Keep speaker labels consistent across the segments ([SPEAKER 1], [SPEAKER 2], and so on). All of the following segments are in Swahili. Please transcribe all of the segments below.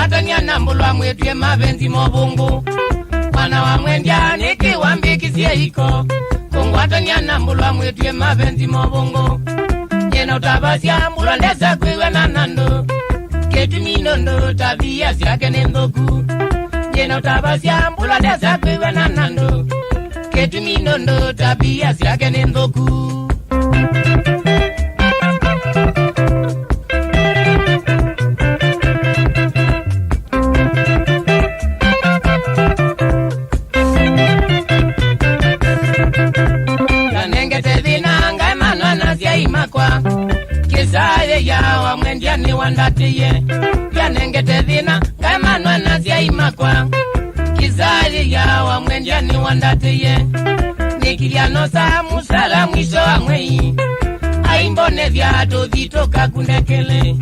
[SPEAKER 1] Kungwatania na mbulwa mwetue mavenzi mobungu. Mwana wa mwendya nikiwambikisie iko. Kungwatania na mbulwa mwetue mavenzi mobungu. Jena utabasya mbulwa ndesa kwiwe na nando. Ketu minondo tabia siake nendoku. Jena utabasya mbulwa ndesa kwiwe na nando. Ketu minondo tabia siake nendoku. Kizaye ya wa mwendya ni wandatiye. Yanengete dhina kaimanwa nazia imakwa. Kizaye ya wa mwendya ni wandatiye. Nikilianosa musala mwisho wa mwei. Aimbone vyado vitoka kundekele.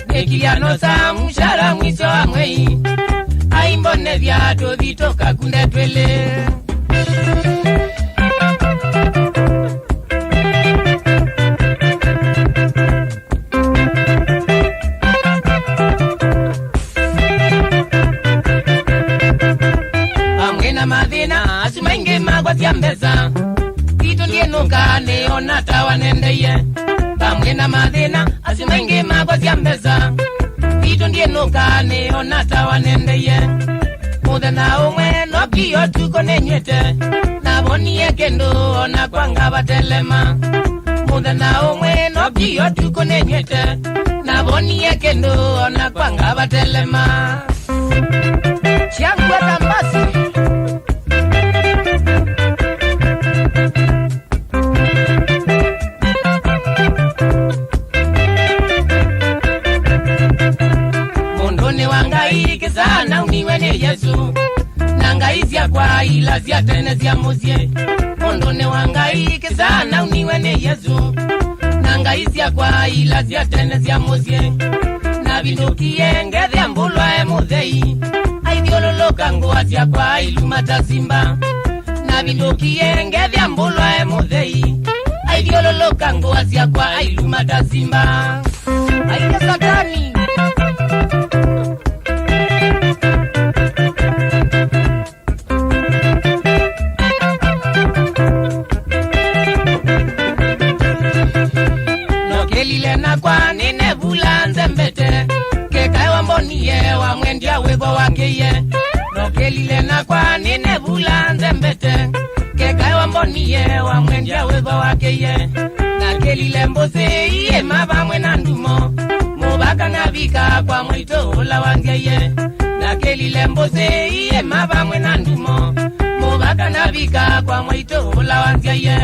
[SPEAKER 1] Nikilianosa musala mwisho wa mwei. Aimbone vyado vitoka kundetwele. Madina asimengi magwatia mbeza. Kitu ndiye nuka neona tawa nendeye. Pamwena madina asimengi magwatia mbeza. Kitu ndiye nuka neona tawa nendeye. Muda na umwe no kiyo tuko nenyete. Naboniye kendo ona kwanga batelema. Muda na umwe no kiyo tuko nenyete. Naboniye kendo ona kwanga batelema. Chiangwe tambasi. Sana uniwe ni Yesu. Nangaizia kwa ila zia tene zia muzie. Mondone wangaike sana uniwe ni Yesu. Nangaizia kwa ila zia tene zia muzie. Na vindukie ngedhia mbulwa emudhei. Aidiololoka nguazia kwa ilu matazimba. Na vindukie ngedhia mbulwa emudhei. Aidiololoka nguazia kwa ilu matazimba. Aide satani. Kwa nine bulanze mbete. Keka wa mboniye wa mwendya webo wakeye. Nokelile na kwa nine bulanze mbete. Keka wa mboniye wa mwendya webo wakeye. Nakelile mbose iye maba mwena ndumo. Mubaka nabika kwa mwito ula wangeye. Nakelile mbose iye maba mwena ndumo. Mubaka nabika kwa mwito ula wangeye.